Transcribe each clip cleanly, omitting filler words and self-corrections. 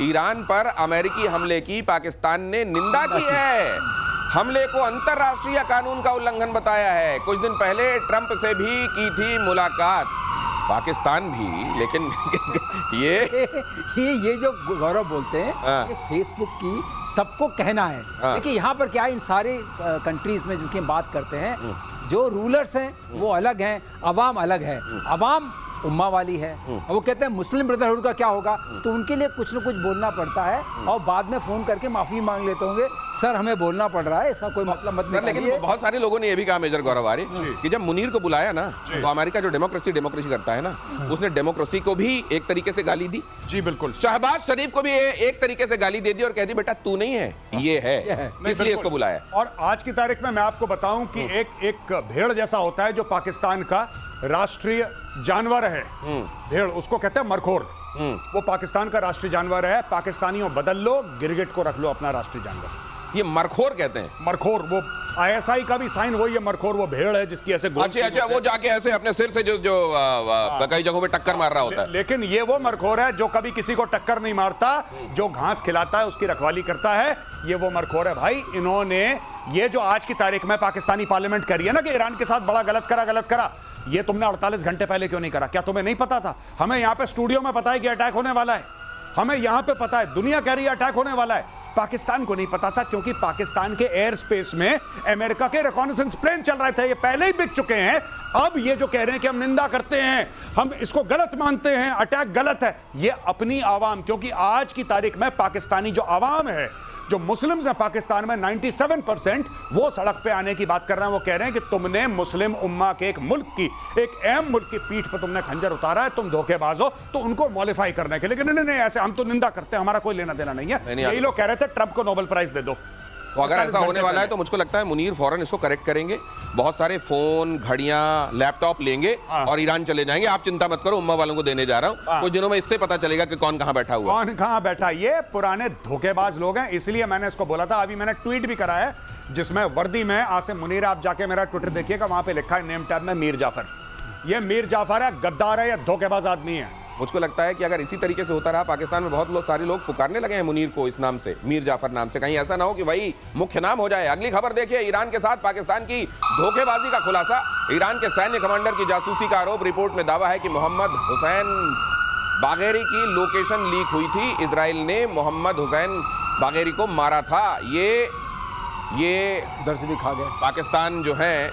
Iran पर अमेरिकी हमले की पाकिस्तान ने निंदा की है। हमले को अंतर्राष्ट्रीय कानून का उल्लंघन बताया है। कुछ दिन पहले ट्रंप से भी की थी मुलाकात पाकिस्तान भी, लेकिन ये जो गौरव बोलते हैं कि फेसबुक की सबको कहना है। देखिए यहाँ पर क्या है, इन सारे कंट्रीज में जिसकी हम बात करते हैं, जो रूलर्स हैं वो अलग हैं, अवाम अलग है। अवाम उम्मा वाली है, और वो कहते हैं मुस्लिम ब्रदरहुड का क्या होगा, तो उनके लिए कुछ न कुछ बोलना पड़ता है और बाद में फोन करके माफी मांग लेते होंगे, सर हमें बोलना पड़ रहा है, इसका कोई मतलब मत नहीं। लेकिन बहुत सारे लोगों ने ये भी कहा मेजर गौरव आर्य कि जब मुनीर को बुलाया ना, तो अमेरिका जो डेमोक्रेसी करता है ना, उसने डेमोक्रेसी को भी एक तरीके से गाली दी। जी बिल्कुल। शहबाज शरीफ को भी एक तरीके से गाली दे दी और कह दी बेटा तू नहीं है, ये है, इसलिए इसको बुलाया। और आज की तारीख में मैं आपको बताऊं कि एक भेड़ जैसा होता है जो पाकिस्तान का राष्ट्रीय जानवर है, भेड़, उसको कहते हैं मरखोर। वो पाकिस्तान का राष्ट्रीय जानवर है। पाकिस्तानियों बदल लो, गिरगिट को रख लो अपना राष्ट्रीय जानवर। ये मरखोर कहते हैं। मरखोर, वो ISI का भी साइन वही है, मरखोर। वो भेड़ है जिसकी ऐसे गोल। अच्छा, वो जाके ऐसे अपने सिर से जो कई जगहों पे टक्कर मार रहा होता है। लेकिन ये वो मरखोर है जो कभी किसी को टक्कर नहीं मारता, जो घास खिलाता है, उसकी रखवाली करता है, ये वो मरखोर है भाई। इन्होंने ये जो आज की तारीख में पाकिस्तानी पार्लियामेंट करी है ना कि ईरान के साथ बड़ा गलत करा, ये तुमने 48 घंटे पहले क्यों नहीं करा? क्या तुम्हें नहीं पता था? हमें यहां पे स्टूडियो में पता है कि अटैक होने वाला है, हमें यहां पे पता है, दुनिया कह रही है अटैक होने वाला है। पाकिस्तान को नहीं पता था क्योंकि पाकिस्तान के एयर स्पेस में अमेरिका के रिकॉनेसेंस प्लेन चल रहे थे। ये पहले ही बिक चुके हैं। अब ये जो कह रहे हैं कि हम निंदा करते हैं, हम इसको गलत मानते हैं, अटैक गलत है, ये अपनी आवाम, क्योंकि आज की तारीख में पाकिस्तानी जो आवाम है, जो मुस्लिम्स हैं पाकिस्तान में 97%, वो सड़क पे आने की बात कर रहे हैं। वो कह रहे हैं कि तुमने मुस्लिम उम्मा के एक मुल्क की, एक अहम मुल्क की पीठ पर तुमने खंजर उतारा है, तुम धोखेबाज हो। तो उनको मॉडिफाई करने के लिए नहीं, ऐसे हम तो निंदा करते हैं, हमारा कोई लेना देना नहीं है। यही लोग कह रहे थे ट्रंप को नोबेल प्राइज दे दो। तो अगर ऐसा होने वाला है तो मुझको लगता है मुनीर फौरन इसको करेक्ट करेंगे, बहुत सारे फोन, घड़ियां, लैपटॉप लेंगे और ईरान चले जाएंगे। आप चिंता मत करो, उम्मा वालों को देने जा रहा हूं। कुछ दिनों में इससे पता चलेगा कि कौन कहां बैठा हुआ, कौन कहां बैठा। ये पुराने धोखेबाज लोग हैं, इसलिए मैंने इसको बोला था। अभी मैंने ट्वीट भी करा है जिसमें वर्दी में आसिम मुनीर, आप जाके मेरा ट्विटर देखिएगा, वहां पे लिखा है नेम टैग में मीर जाफर। ये मीर जाफर है, गद्दार है, या धोखेबाज आदमी है। मुझको लगता है कि अगर इसी तरीके से होता रहा, पाकिस्तान में बहुत सारे लोग पुकारने लगे हैं मुनीर को इस नाम से, मीर जाफर नाम से। कहीं ऐसा ना हो कि वही मुख्य नाम हो जाए। अगली खबर देखिए, ईरान के साथ पाकिस्तान की धोखेबाजी का खुलासा। ईरान के सैन्य कमांडर की जासूसी का आरोप। रिपोर्ट में दावा है कि मोहम्मद हुसैन बागेरी की लोकेशन लीक हुई थी। इजराइल ने मोहम्मद हुसैन बागेरी को मारा था। ये उधर से भी खा गए पाकिस्तान जो है,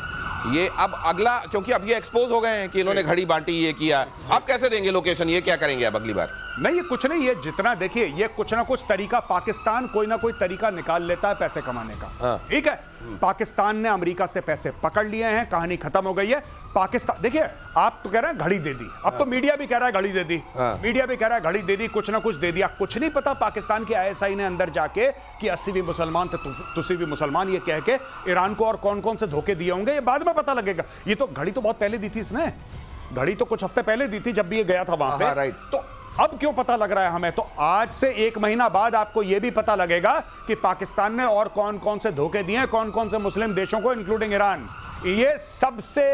ये अब अगला, क्योंकि अब ये एक्सपोज हो गए हैं कि इन्होंने घड़ी बांटी, ये किया, अब कैसे देंगे लोकेशन, ये क्या करेंगे अब अगली बार? नहीं, ये कुछ नहीं, ये जितना देखिए, ये कुछ ना कुछ तरीका, पाकिस्तान कोई ना कोई तरीका निकाल लेता है पैसे कमाने का। ठीक है, पाकिस्तान ने अमेरिका से पैसे पकड़ लिए हैं, कहानी खत्म हो गई है। पाकिस्तान, देखिए, आप तो कह रहे हैं घड़ी दे दी, अब तो मीडिया भी कह रहा है घड़ी दे दी, मीडिया भी कह रहा है घड़ी दे दी, कुछ ना कुछ दे दिया। कुछ नहीं पता पाकिस्तान की ISI ने अंदर जाके कि 80 भी मुसलमान थे, तुसी भी मुसलमान, ये कह के ईरान को और कौन कौन से धोखे दिए होंगे, ये बाद में पता लगेगा। ये तो घड़ी तो बहुत पहले दी थी इसने, घड़ी तो कुछ हफ्ते पहले दी थी जब भी ये गया था वहां पे। तो अब क्यों पता लग रहा है हमें? तो आज से 1 महीना बाद आपको यह भी पता लगेगा कि पाकिस्तान ने और कौन कौन से धोखे दिए, कौन कौन से मुस्लिम देशों को, इंक्लूडिंग ईरान। ये सबसे,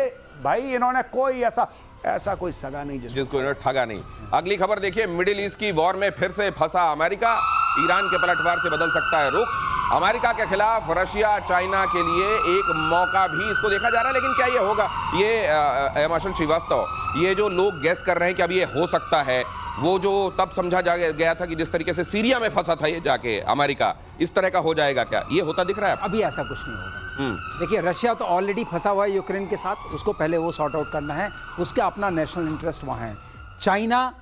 भाई इन्होंने कोई ऐसा कोई सगा नहीं जिसको इन्होंने ठगा नहीं। अगली खबर देखिए, मिडिल ईस्ट की वॉर में फिर से फंसा अमेरिका। ईरान के पलटवार से बदल सकता है रुख। अमेरिका के खिलाफ रशिया, चाइना के लिए एक मौका भी इसको देखा जा रहा है। लेकिन क्या ये होगा? ये मार्शल श्रीवास्तव, ये जो लोग गैस कर रहे हैं कि अब ये हो सकता है, वो जो तब समझा गया था कि जिस तरीके से सीरिया में फंसा था ये जाके अमेरिका, इस तरह का हो जाएगा क्या? ये होता दिख रहा है? अभी ऐसा कुछ नहीं होगा। देखिए, रशिया तो ऑलरेडी फंसा हुआ है यूक्रेन के साथ, उसको पहले वो सॉर्ट आउट करना है, उसका अपना नेशनल इंटरेस्ट वहाँ है। चाइना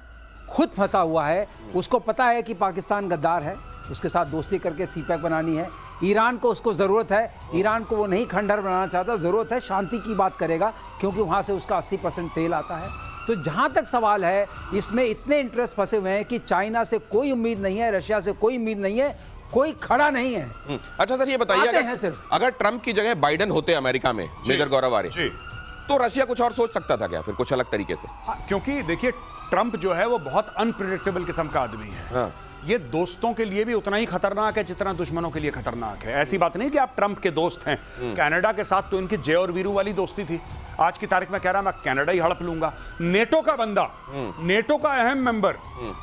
खुद फंसा हुआ है, उसको पता है कि पाकिस्तान गद्दार है, उसके साथ दोस्ती करके सीपैक बनानी है। ईरान को उसको ज़रूरत है, ईरान को वो नहीं खंडहर बनाना चाहता, ज़रूरत है शांति की बात करेगा, क्योंकि वहाँ से उसका 80% तेल आता है। तो जहाँ तक सवाल है, इसमें इतने इंटरेस्ट फंसे हुए हैं कि चाइना से कोई उम्मीद नहीं है, रशिया से कोई उम्मीद नहीं है, कोई खड़ा नहीं है। अच्छा सर, ये बताइए, अगर ट्रंप की जगह बाइडेन होते अमेरिका में, मेजर गौरव आर्य, तो रशिया कुछ और सोच सकता था क्या फिर, कुछ अलग तरीके से? क्योंकि देखिए, ट्रंप जो है वो बहुत अनप्रेडिक्टेबल किस्म का आदमी है। ये दोस्तों के लिए भी उतना ही खतरनाक है जितना दुश्मनों के लिए खतरनाक है। ऐसी बात नहीं कि आप ट्रंप के दोस्त हैं। कनाडा के साथ तो इनकी जय और वीरू वाली दोस्ती थी। आज की तारीख में कह रहा मैं कनाडा ही हड़प लूंगा। नेटो का बंदा, नेटो का अहम मेंबर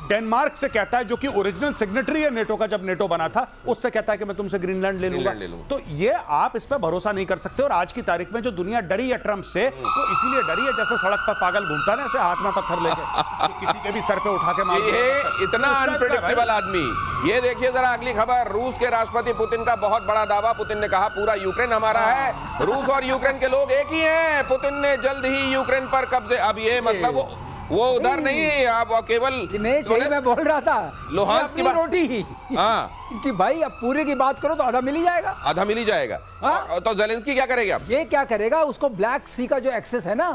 डेनमार्क से कहता है, जो कि ओरिजिनल सिग्नेटरी है नेटो का जब नेटो बना था, उससे कहता है कि मैं तुमसे ग्रीनलैंड ले लूंगा। तो ये आप इस पर भरोसा नहीं कर सकते। और आज की तारीख में जो दुनिया डरी है ट्रंप से, वो इसीलिए डरी है जैसे सड़क पर पागल घूमता है ऐसे हाथ में पत्थर लेके कि किसी के भी सर पे उठा के मार। ये इतना अनप्रेडिक्टेबल आदमी। ये देखिए जरा अगली खबर, रूस के राष्ट्रपति पुतिन का बहुत बड़ा दावा। पुतिन ने कहा पूरा यूक्रेन हमारा है, रूस और यूक्रेन के लोग एक ही हैं। पुतिन ने जल्द ही यूक्रेन पर कब्जे। अब ये मतलब वो उधर नहीं, आप केवल मैं बोल रहा था लोहांस्क की रोटी ही कि भाई अब पूरे की बात करो तो आधा मिल ही जाएगा, आधा मिल ही जाएगा। तो जेलेंस्की क्या करेगा? ये क्या करेगा, उसको ब्लैक सी का जो एक्सेस है ना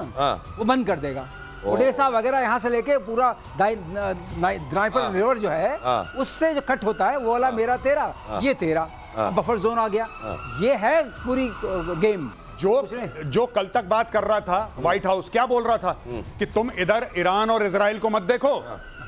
वो बंद कर देगा। ओडेसा वगैरह यहाँ से लेके पूरा द्नाइपर रिवर जो है उससे जो कट होता है वो वाला मेरा तेरा, ये तेरा बफर जोन आ गया। ये है पूरी गेम। जो कल तक बात कर रहा था व्हाइट हाउस, क्या बोल रहा था कि तुम इधर ईरान और इजराइल को मत देखो,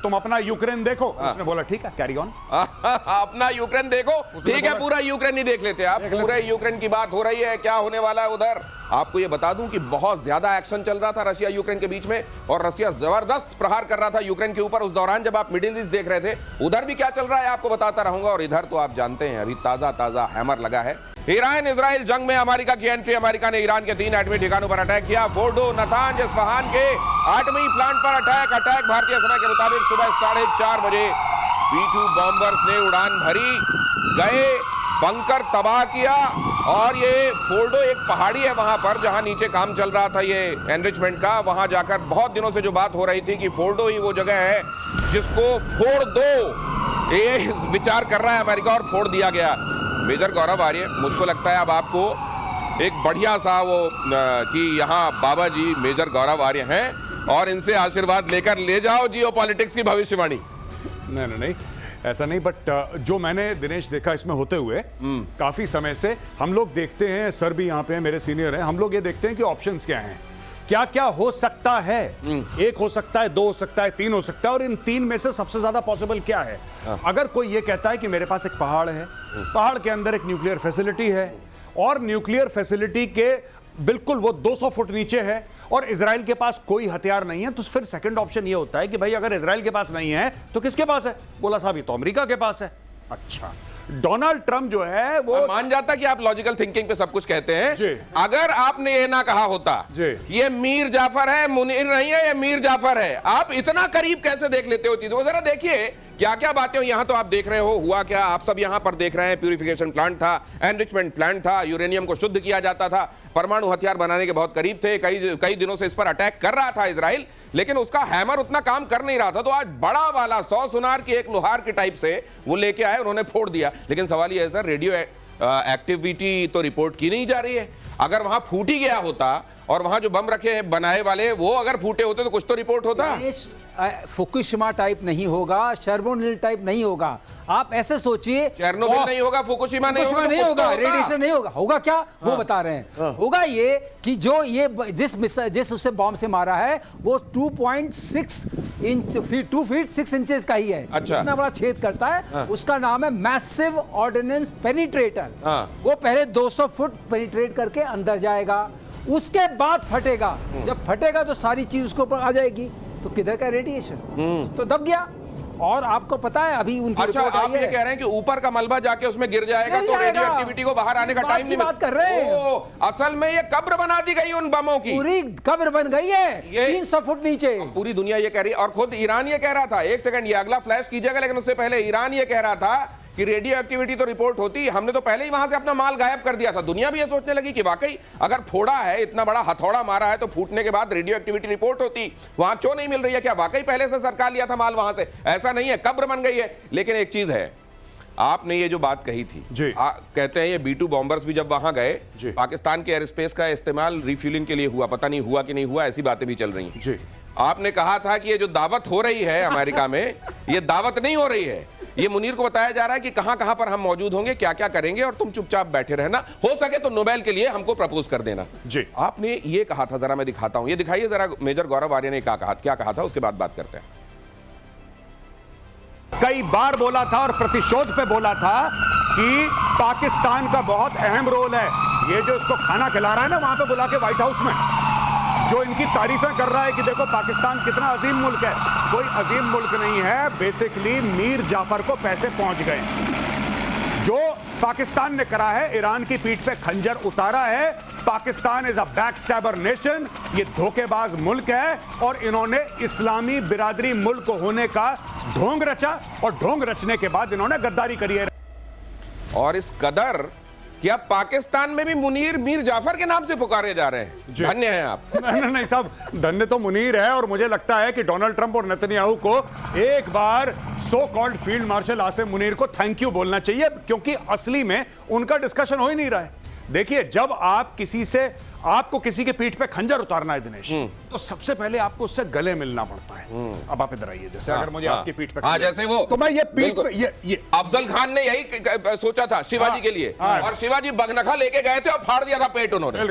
तुम अपना यूक्रेन देखो। उसने बोला ठीक है, कैरी ऑन। अपना यूक्रेन देखो, ठीक है, पूरा यूक्रेन नहीं देख लेते आप, पूरे यूक्रेन की बात हो रही है, क्या होने वाला है उधर। आपको ये बता दूं कि बहुत ज्यादा एक्शन चल रहा था रशिया यूक्रेन के बीच में, और रशिया जबरदस्त प्रहार कर रहा था यूक्रेन के ऊपर। उस दौरान जब आप मिडिल ईस्ट देख रहे थे, उधर भी क्या चल रहा है आपको बताता रहूंगा। और इधर तो आप जानते हैं अभी ताजा हैमर लगा है। ईरान इजराइल जंग में अमेरिका की एंट्री। अमेरिका ने ईरान के 3 एटमी ठिकानों पर अटैक किया। फोर्डो, नतांज, इस्फहान के एटमी प्लांट पर अटैक भारतीय समय के मुताबिक सुबह 4:30 बजे B-2 बॉम्बर्स ने उड़ान भरी, गए, बंकर तबाह किया। और ये फोर्डो एक पहाड़ी है वहां पर जहां नीचे काम चल रहा था ये एनरिचमेंट का। वहां जाकर बहुत दिनों से जो बात हो रही थी कि फोर्डो ही वो जगह है जिसको फोड़ दो, ये विचार कर रहा है अमेरिका, और फोड़ दिया गया। मेजर गौरव आर्य, मुझको लगता है अब आपको एक बढ़िया सा वो कि यहाँ बाबा जी मेजर गौरव आर्य हैं और इनसे आशीर्वाद लेकर ले जाओ जियोपॉलिटिक्स की भविष्यवाणी। नहीं, ऐसा नहीं। बट जो मैंने दिनेश देखा इसमें होते हुए काफी समय से, हम लोग देखते हैं, सर भी यहाँ पे हैं, मेरे सीनियर हैं, हम लोग ये देखते हैं कि ऑप्शंस क्या हैं, क्या क्या हो सकता है। 1 हो सकता है, 2 हो सकता है, 3 हो सकता है, और इन 3 में से सबसे ज्यादा पॉसिबल क्या है। अगर कोई ये कहता है कि मेरे पास एक पहाड़ है, पहाड़ के अंदर एक न्यूक्लियर फैसिलिटी है, और न्यूक्लियर फैसिलिटी के बिल्कुल वो 200 फुट नीचे है, और इजराइल के पास कोई हथियार नहीं है, तो फिर सेकंड ऑप्शन ये होता है कि भाई अगर इजराइल के पास नहीं है तो किसके पास है? बोला साहब ये तो अमेरिका के पास है। अच्छा, डोनाल्ड ट्रंप जो है वो मान जाता कि आप लॉजिकल थिंकिंग पे सब कुछ कहते हैं। अगर आपने ये ना कहा होता ये मीर जाफर है, मुनीर नहीं है, ये मीर जाफर है, आप इतना करीब कैसे देख लेते हो चीजों को? जरा देखिए क्या क्या बातें हो। यहां तो आप देख रहे हो हुआ क्या, आप सब यहां पर देख रहे हैं। प्यूरिफिकेशन प्लांट था, एनरिचमेंट प्लांट था, यूरेनियम को शुद्ध किया जाता था, परमाणु हथियार बनाने के बहुत करीब थे। कई दिनों से इस पर अटैक कर रहा था इजराइल, लेकिन उसका हैमर उतना काम कर नहीं रहा था। तो आज बड़ा वाला 100 सुनार की एक लोहार की टाइप से वो लेके आए, उन्होंने फोड़ दिया। लेकिन सवाल ये है सर, रेडियो एक्टिविटी तो रिपोर्ट की नहीं जा रही है। अगर वहां फूट ही गया होता और वहां जो बम रखे हैं बनाए वाले वो अगर फूटे होते तो कुछ तो रिपोर्ट होता। फुकुशिमा टाइप नहीं होगा, चेर्नोबिल टाइप नहीं होगा। आप ऐसे सोचिए, चेर्नोबिल नहीं होगा, फुकुशिमा नहीं होगा, रेडिएशन नहीं होगा। होगा क्या? वो बता रहे हैं। होगा ये कि जो ये जिस उससे बॉम्ब से मारा है वो 2.6 इंच 2 फीट 6 इंचेस का ही है। अच्छा, इतना बड़ा छेद करता है। उसका नाम है मैसिव ऑर्डिनेंस पेनिट्रेटर। वो पहले 200 फुट पेनिट्रेट करके अंदर जाएगा, उसके बाद फटेगा। जब फटेगा तो सारी चीज उसके ऊपर आ जाएगी, तो किधर का रेडिएशन तो दब गया। और आपको पता है अभी उनकी अच्छा, आप ये कह रहे हैं कि ऊपर का मलबा जाके उसमें गिर जाएगा तो रेडियो एक्टिविटी को बाहर आने का टाइम नहीं बात कर रहे हैं। असल में ये कब्र बना दी गई उन बमों की, पूरी कब्र बन गई है 300 फुट नीचे। पूरी दुनिया ये कह रही है, और खुद ईरान ये कह रहा था। एक सेकंड, ये अगला फ्लैश कीजिएगा, लेकिन उससे पहले ईरान ये कह रहा था कि रेडियो एक्टिविटी तो रिपोर्ट होती, हमने तो पहले ही वहां से अपना माल गायब कर दिया था। दुनिया भी ये सोचने लगी कि वाकई अगर फोड़ा है, इतना बड़ा हथौड़ा मारा है, तो फूटने के बाद रेडियो एक्टिविटी रिपोर्ट होती, वहां क्यों नहीं मिल रही है? क्या वाकई पहले से सरकार लिया था माल वहां से? ऐसा नहीं है, कब्र बन गई है। लेकिन एक चीज है, आपने ये जो बात कही थी, कहते हैं ये B-2 बॉम्बर्स भी जब वहां गए, पाकिस्तान के एयर स्पेस का इस्तेमाल रिफ्यूलिंग के लिए हुआ, पता नहीं हुआ कि नहीं हुआ, ऐसी बातें भी चल रही हैं। आपने कहा था कि ये जो दावत हो रही है अमेरिका में, ये दावत नहीं हो रही है, ये मुनीर को बताया जा रहा है कि कहां कहां पर हम मौजूद होंगे, क्या क्या करेंगे, और तुम चुपचाप बैठे रहना, हो सके तो नोबेल के लिए हमको प्रपोज कर देना। जी, आपने ये कहा था, जरा मैं दिखाता हूं, ये दिखाइए जरा मेजर गौरव आर्य ने क्या कहा था, उसके बाद बात करते हैं। कई बार बोला था और प्रतिशोध पे बोला था कि पाकिस्तान का बहुत अहम रोल है। ये जो इसको खाना खिला रहा है ना वहां पे बुला के व्हाइट हाउस में, जो इनकी तारीफें कर रहा है कि देखो पाकिस्तान कितना अजीम मुल्क है, कोई अजीम मुल्क नहीं है। बेसिकली मीर जाफर को पैसे पहुंच गए। जो पाकिस्तान ने करा है, ईरान की पीठ पे खंजर उतारा है। पाकिस्तान इज अ बैकस्टैबर नेशन, ये धोखेबाज मुल्क है और इन्होंने इस्लामी बिरादरी मुल्क होने का ढोंग रचा और ढोंग रचने के बाद इन्होंने गद्दारी करी है। और इस कदर कि अब पाकिस्तान में भी मुनीर मीर जाफर के नाम से पुकारे जा रहे हैं। धन्य हैं आप। नहीं साहब, धन्य तो मुनीर है और मुझे लगता है कि डोनाल्ड ट्रंप और नेतन्याहू को एक बार so called field marshal Asim Munir को थैंक यू बोलना चाहिए, क्योंकि असली में उनका डिस्कशन हो ही नहीं रहा है। देखिए, जब आप आपको किसी के पीठ पे खंजर उतारना है दिनेश, तो सबसे पहले आपको उससे गले मिलना पड़ता है। अब आप इधर आइए, जैसे अगर मुझे आपकी पीठ पे जैसे वो, तो मैं ये पीठ पे ये अफजल खान ने यही सोचा था शिवाजी के लिए, और शिवाजी बगनखा लेके गए थे और फाड़ दिया था पेट उन्होंने।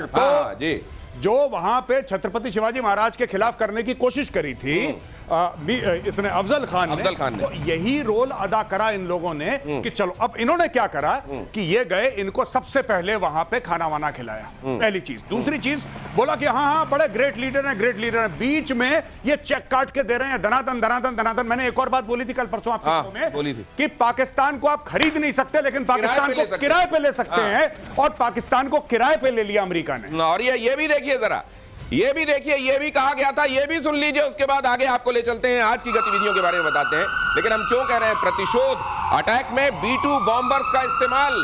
जी, जो वहां पे छत्रपति शिवाजी महाराज के खिलाफ करने की कोशिश करी थी इसने अफजल खान ने तो यही रोल अदा करा इन लोगों ने कि चलो। अब इन्होंने क्या करा कि ये गए, इनको सबसे पहले वहां पे खाना वाना खिलाया, पहली चीज। दूसरी चीज बोला कि हाँ बड़े ग्रेट लीडर हैं। बीच में ये चेक काट के दे रहे हैं धनाधन धनाधन धनाधन। मैंने एक और बात बोली थी कल परसों आपको बोली थी कि पाकिस्तान को आप खरीद नहीं सकते, लेकिन पाकिस्तान को किराए पे ले सकते हैं, और पाकिस्तान को किराए पे ले लिया अमेरिका ने। और ये भी देखिए जरा, ये भी देखिए, ये भी कहा गया था, ये भी सुन लीजिए। उसके बाद आगे आपको ले चलते हैं, आज की गतिविधियों के बारे में बताते हैं। लेकिन हम क्यों कह रहे हैं प्रतिशोध? अटैक में B-2 बॉम्बर्स का इस्तेमाल,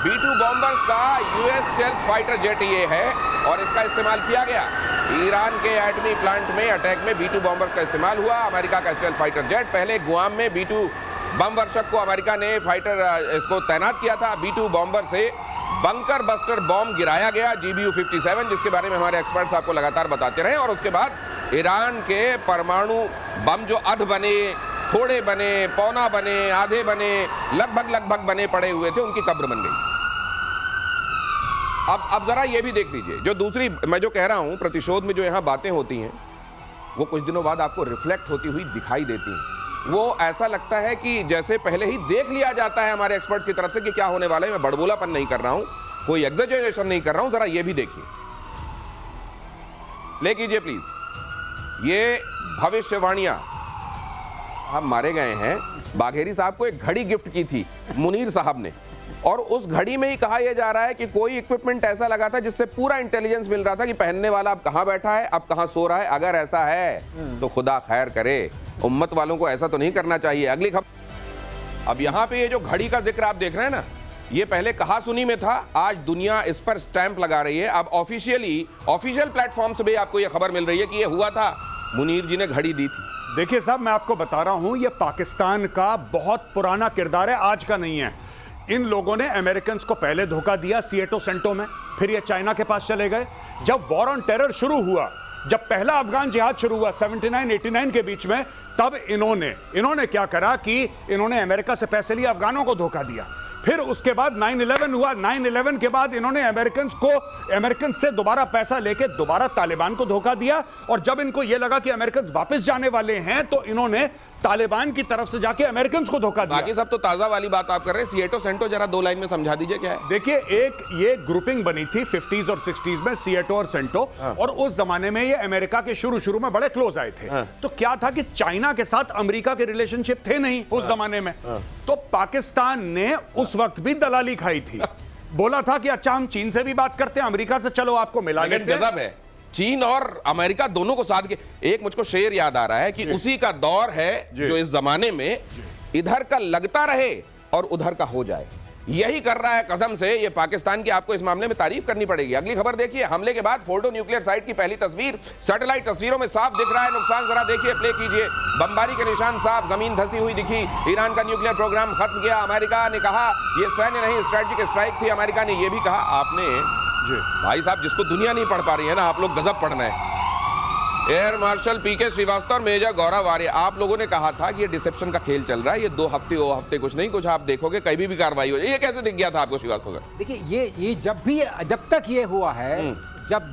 B-2 बॉम्बर्स का यूएस स्टेल्थ फाइटर जेट ये है, और इसका इस्तेमाल किया गया ईरान के एटमी प्लांट में। अटैक में B-2 बॉम्बर्स का इस्तेमाल हुआ। अमेरिका का स्टेल्थ फाइटर जेट, पहले गुआम में B-2 बम वर्षक को अमेरिका ने फाइटर इसको तैनात किया था। B-2 बॉम्बर से बंकर बस्टर बॉम्ब गिराया गया, GBU-57, जिसके बारे में हमारे एक्सपर्ट्स आपको लगातार बताते रहे। और उसके बाद ईरान के परमाणु बम जो अध बने, थोड़े बने, पौना बने, आधे बने, लगभग बने पड़े हुए थे, उनकी कब्र बन गई। अब जरा ये भी देख लीजिए, जो दूसरी मैं जो कह रहा हूं, प्रतिशोध में जो यहां बातें होती हैं वो कुछ दिनों बाद आपको रिफ्लेक्ट होती हुई दिखाई देती हैं। वो ऐसा लगता है कि जैसे पहले ही देख लिया जाता है हमारे एक्सपर्ट्स की तरफ से कि क्या होने वाला है। मैं बड़बोलापन नहीं कर रहा हूं, कोई एग्जैजरेशन नहीं कर रहा हूं। जरा ये भी देखिए, ले कीजिए प्लीज। ये भविष्यवाणियां, हम मारे गए हैं। बाघेरी साहब को एक घड़ी गिफ्ट की थी मुनीर साहब ने, और उस घड़ी में ही कहा यह जा रहा है कि कोई इक्विपमेंट ऐसा लगा था जिससे पूरा इंटेलिजेंस मिल रहा था कि पहनने वाला अब कहां बैठा है, अब कहां सो रहा है। अगर ऐसा है तो खुदा खैर करे, उम्मत वालों को ऐसा तो नहीं करना चाहिए। अगली खबर, अब यहां पे ये जो घड़ी का जिक्र आप देख रहे हैं ना, ये पहले कहा सुनी में था, आज दुनिया इस पर स्टैंप लगा रही है। अब ऑफिशियल प्लेटफॉर्म से भी आपको ये खबर मिल रही है कि ये हुआ था, मुनीर जी ने घड़ी दी थी। देखिए साहब, मैं आपको बता रहा हूं, ये पाकिस्तान का बहुत पुराना किरदार है, आज का नहीं है। इन लोगों ने अमेरिकन को पहले धोखा दिया सिएटो सेंटो में, फिर ये चाइना के पास चले गए। जब वॉर ऑन टेरर शुरू हुआ, जब पहला अफगान जिहाद शुरू हुआ 79-89 के बीच में, तब इन्होंने क्या करा कि इन्होंने अमेरिका से पैसे लिए, अफगानों को धोखा दिया। फिर उसके बाद 9/11 हुआ। 9/11 के बाद इन्होंने अमेरिकन से दोबारा पैसा लेके दोबारा तालिबान को धोखा दिया। और जब इनको यह लगा कि अमेरिकन वापस जाने वाले हैं, तो इन्होंने तालिबान की तरफ से जाके अमेरिकन को धोखा दिया। बाकी सब तो ताजा वाली बात आप कर रहे हैं। सिएटो सेंटो जरा 2 लाइन में समझा दीजिए क्या है। देखिए, एक ये ग्रुपिंग बनी थी 50s और 60s में, सिएटो और सेंटो। और उस जमाने में ये अमेरिका के शुरू में बड़े क्लोज आए थे। तो क्या था कि चाइना के साथ अमेरिका के रिलेशनशिप थे नहीं उस जमाने में। तो पाकिस्तान ने उस वक्त भी दलाली खाई थी। बोला था कि अच्छा हम चीन से भी बात करते हैं, अमेरिका से चलो आपको मिला लेते हैं। गजब है, चीन और अमेरिका दोनों को साथ के। एक मुझको शेर याद आ रहा है कि उसी का दौर है जो इस जमाने में इधर का लगता रहे और उधर का हो जाए। यही कर रहा है कसम से ये पाकिस्तान की। आपको इस मामले में तारीफ करनी पड़ेगी। अगली खबर देखिए, हमले के बाद फोर्डो न्यूक्लियर साइट की पहली तस्वीर सैटेलाइट तस्वीरों में साफ दिख रहा है नुकसान। जरा देखिए, प्ले कीजिए। बमबारी के निशान साफ, जमीन धंसी हुई दिखी। ईरान का न्यूक्लियर प्रोग्राम खत्म किया। अमेरिका ने कहा ये सैन्य नहीं स्ट्रेटेजिक स्ट्राइक थी। अमेरिका ने यह भी कहा। आपने भाई साहब, जिसको दुनिया नहीं पढ़ पा रही है ना, आप लोग गजब पढ़ना है। एयर मार्शल पीके श्रीवास्तव और मेजर गौरव आर्य, आप लोगों ने कहा था कि ये डिसेप्शन का खेल चल रहा है, ये 2 हफ्ते वो हफ्ते कुछ नहीं, कुछ आप देखोगे कहीं भी कार्रवाई हो जाए। ये कैसे दिख गया था आपको श्रीवास्तव सर? देखिए, ये जब तक ये हुआ है, जब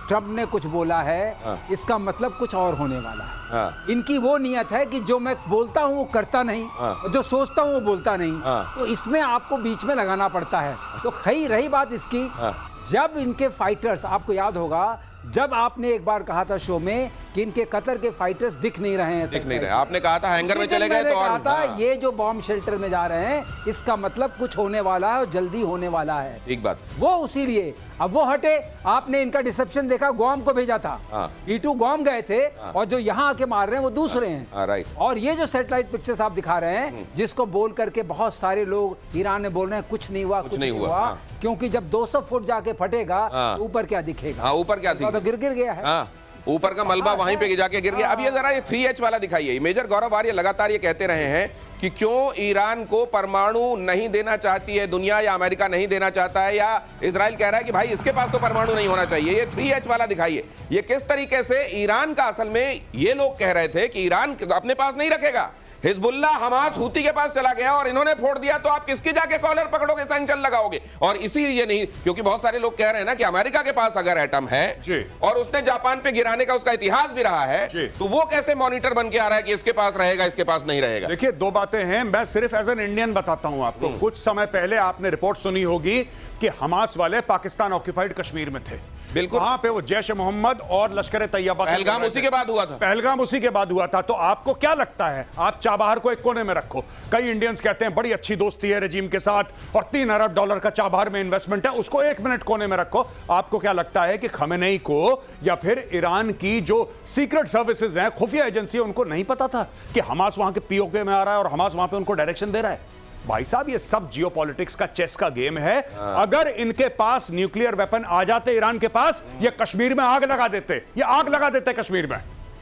ट्रम्प ने कुछ बोला है, हाँ। इसका मतलब कुछ और होने वाला है। हाँ। इनकी वो नियत है कि जो मैं बोलता हूँ वो करता नहीं, हाँ। और जो सोचता हूँ वो बोलता नहीं। हाँ। तो इसमें आपको बीच में लगाना पड़ता है। तो खई रही बात इसकी, हाँ। जब इनके फाइटर्स, आपको याद होगा जब आपने एक बार कहा था शो में कि इनके कतर के फाइटर्स दिख नहीं रहे हैं, दिख नहीं रहे, आपने कहा था हैंगर में उसी दिन चले गए मैंने तो और कहा था, हाँ। ये जो बॉम्ब शेल्टर में जा रहे हैं इसका मतलब कुछ होने वाला है और जल्दी होने वाला है। ठीक बात। वो उसी लिए अब वो हटे, आपने इनका डिसेप्शन देखा, गुआम को भेजा था, हाँ। E2 गुआम गए थे, और जो यहाँ आके मार रहे हैं वो दूसरे हैं। हाँ, राइट। और ये जो सैटेलाइट पिक्चर्स आप दिखा रहे हैं, जिसको बोल करके बहुत सारे लोग ईरान में बोल रहे हैं कुछ नहीं हुआ, कुछ नहीं हुआ, हाँ। क्योंकि जब 200 फुट जाके फटेगा हाँ। तो ऊपर क्या दिखेगा? हाँ, ऊपर क्या दिखेगा? तो गिर गया है। हाँ, ऊपर का मलबा वहीं पे जाके गिर गया। अब ये जरा ये 3H वाला दिखाइए। मेजर गौरव आर्य लगातार ये कहते रहे हैं कि क्यों ईरान को परमाणु नहीं देना चाहती है दुनिया, या अमेरिका नहीं देना चाहता है, या इजराइल कह रहा है कि भाई इसके पास तो परमाणु नहीं होना चाहिए। ये 3H वाला दिखाइए, ये किस तरीके से ईरान का, असल में ये लोग कह रहे थे कि ईरान अपने पास नहीं रखेगा, हिजबुल्लाह हमास हूती के पास चला गया और इन्होंने फोड़ दिया, तो आप किसकी जाके कॉलर पकड़ोगे, सैंक्शन लगाओगे? और इसीलिए नहीं, क्योंकि बहुत सारे लोग कह रहे हैं ना कि अमेरिका के पास अगर एटम है जी। और उसने जापान पे गिराने का उसका इतिहास भी रहा है, जी। तो वो कैसे मॉनिटर बन के आ रहा है कि इसके पास रहेगा, इसके पास नहीं रहेगा? देखिए, दो बातें हैं, मैं सिर्फ एज एन इंडियन बताता हूं आपको। कुछ समय पहले आपने रिपोर्ट सुनी होगी कि हमास वाले पाकिस्तान ऑक्यूपाइड कश्मीर में थे। बिल्कुल। वहां पे वो जैश ए मोहम्मद और लश्कर ए तैयबा से पहलगाम लड़ रहे उसी थे। के बाद हुआ था। पहलगाम उसी के बाद हुआ था। तो आपको क्या लगता है, आप चाबहार को एक कोने में रखो, कई इंडियंस कहते हैं बड़ी अच्छी दोस्ती है रेजिम के साथ और $3 अरब का चाबहार में इन्वेस्टमेंट है, उसको 1 मिनट कोने में रखो। आपको क्या लगता है कि खमेनेई को या फिर ईरान की जो सीक्रेट सर्विसेज हैं, खुफिया एजेंसी है, उनको नहीं पता था कि हमास वहां के पीओके में आ रहा है और हमास वहां पे उनको डायरेक्शन दे रहा है? भाई साहब, ये सब जियोपॉलिटिक्स का चेस का गेम है। अगर इनके पास न्यूक्लियर वेपन आ जाते ईरान के पास, ये कश्मीर में आग लगा देते, ये आग लगा देते कश्मीर में।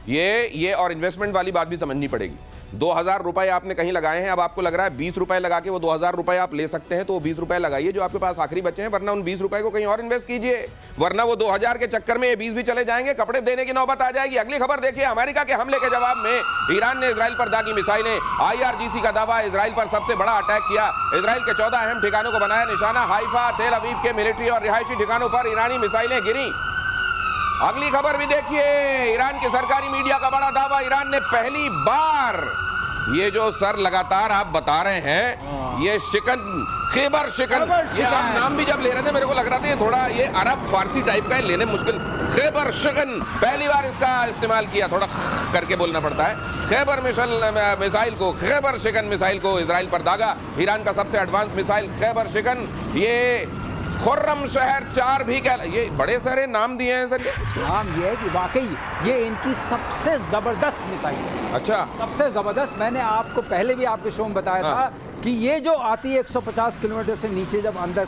ये और इन्वेस्टमेंट वाली बात भी समझनी पड़ेगी। 2000 रुपए आपने कहीं लगाए हैं, अब आपको लग रहा है 20 रुपए लगा के वो 2000 रुपए आप ले सकते हैं, तो वो 20 रुपए लगाइए जो आपके पास आखिरी बचे हैं, वरना उन 20 रुपए को कहीं और इन्वेस्ट कीजिए, वरना वो 2000 के चक्कर में ये 20 भी चले जाएंगे, कपड़े देने की नौबत आ जाएगी। अगली खबर देखिए, अमेरिका के हमले के जवाब में ईरान ने इजराइल पर दागी मिसाइलें। IRGC का दावा, इजराइल पर सबसे बड़ा अटैक किया। इजराइल के 14 अहम ठिकानों को बनाया निशाना। हाइफा, तेल अवीव के मिलिट्री और रिहायशी ठिकानों पर ईरानी मिसाइलें गिरी। अगली खबर भी देखिए, ईरान के सरकारी मीडिया का बड़ा दावा, ईरान ने पहली बार, ये जो सर लगातार आप बता रहे हैं, ये शिकन, खैबर शिकन, ये आप नाम भी जब ले रहे थे मेरे को लग रहा था ये थोड़ा ये अरब फारसी टाइप का है, लेने मुश्किल। खैबर शिकन, पहली बार इसका इस्तेमाल किया, थोड़ा करके बोलना पड़ता है। खैबर मिसाइल को, खैबर शिकन मिसाइल को इजराइल पर दागा। ईरान का सबसे एडवांस मिसाइल खैबर शिकन, ये खुर्रम शहर 4 भी कह, ये बड़े सारे नाम दिए हैं सर। ये नाम ये है कि वाकई ये इनकी सबसे जबरदस्त मिसाइल है। अच्छा, सबसे जबरदस्त। मैंने आपको पहले भी आपके शो में बताया था कि ये जो आती है 150 किलोमीटर से नीचे, जब अंदर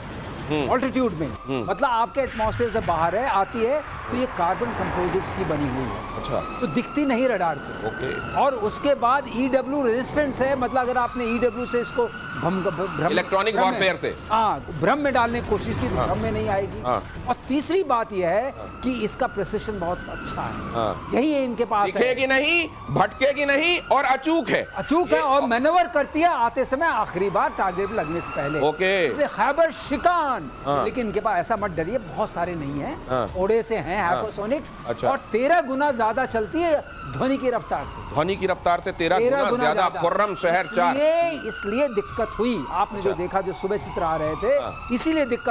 ऑल्टीट्यूड में, मतलब आपके एटमॉस्फेयर से बाहर है, आती है, तो ये कार्बन कंपोजिट्स की बनी हुई है। अच्छा, तो दिखती नहीं रडार पे। ओके। और उसके बाद EW रेजिस्टेंस है, मतलब अगर आपने EW से इसको भ्रम इलेक्ट्रॉनिक भ्रम में- वॉरफेयर से, हाँ, भ्रम में डालने की कोशिश की तो भ्रम में नहीं आएगी। हाँ। और तीसरी बात यह है कि इसका प्रिसिशन बहुत अच्छा है। हाँ। यही है इनके पास है। दिखेगी नहीं, भटकेगी नहीं और अचूक है। अचूक है और मैनवर करती है आते समय, आखिरी बार टारगेट लगने से पहले। ओके। इसलिए खैबर शिकान, हाँ। लेकिन इनके पास ऐसा मत डरिए, बहुत सारे नहीं है, हाँ। थोड़े से हैं हाइपरसोनिक्स। अच्छा। और 13 गुना ज्यादा चलती है ध्वनि की रफ्तार से। ध्वनि की रफ्तार से 13 गुना ज्यादा। खुर्रम शहर 4। इसलिए दिक्कत हुई। आपने जो देखा, जो सुबह चित्र आ रहे थे, इसीलिए दिक्कत